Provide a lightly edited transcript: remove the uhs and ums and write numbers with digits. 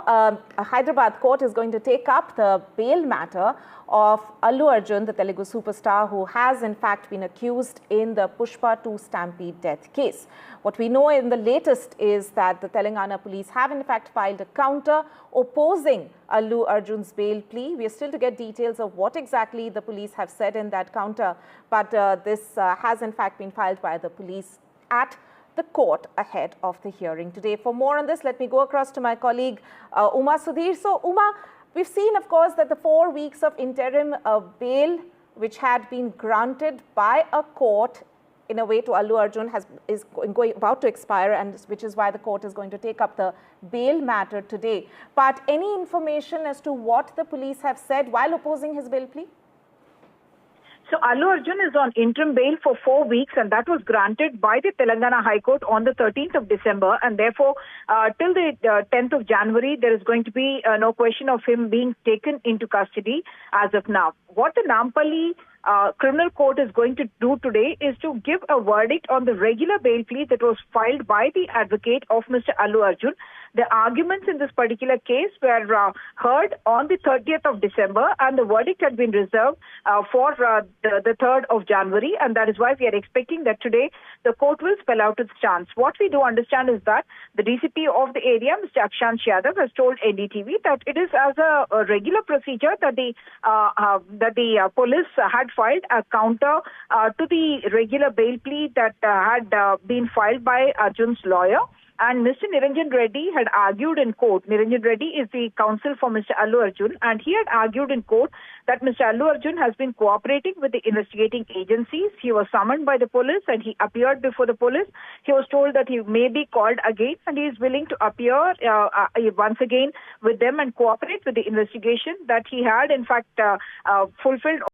A Hyderabad court is going to take up the bail matter of Allu Arjun, the Telugu superstar, who has in fact been accused in the Pushpa 2 Stampede death case. What we know in the latest is that the Telangana police have in fact filed a counter opposing Allu Arjun's bail plea. We are still to get details of what exactly the police have said in that counter, but this has in fact been filed by the police at the court ahead of the hearing today. For more on this, let me go across to my colleague Uma Sudhir. So Uma, we've seen of course that the 4 weeks of interim bail which had been granted by a court in a way to Allu Arjun is about to expire, and which is why the court is going to take up the bail matter today. But any information as to what the police have said while opposing his bail plea? So Allu Arjun is on interim bail for 4 weeks, and that was granted by the Telangana High Court on the 13th of December. And therefore, till the 10th of January, there is going to be no question of him being taken into custody as of now. What the Nampally criminal court is going to do today is to give a verdict on the regular bail plea that was filed by the advocate of Mr. Allu Arjun. The arguments in this particular case were heard on the 30th of December, and the verdict had been reserved for the 3rd of January, and that is why we are expecting that today the court will spell out its stance. What we do understand is that the DCP of the area, Mr. Akshansh Yadav, has told NDTV that it is as a regular procedure that the police had filed a counter to the regular bail plea that had been filed by Arjun's lawyer. And Mr. Niranjan Reddy had argued in court. Niranjan Reddy is the counsel for Mr. Allu Arjun, and he had argued in court that Mr. Allu Arjun has been cooperating with the investigating agencies. He was summoned by the police and he appeared before the police. He was told that he may be called again, and he is willing to appear once again with them and cooperate with the investigation, that he had in fact fulfilled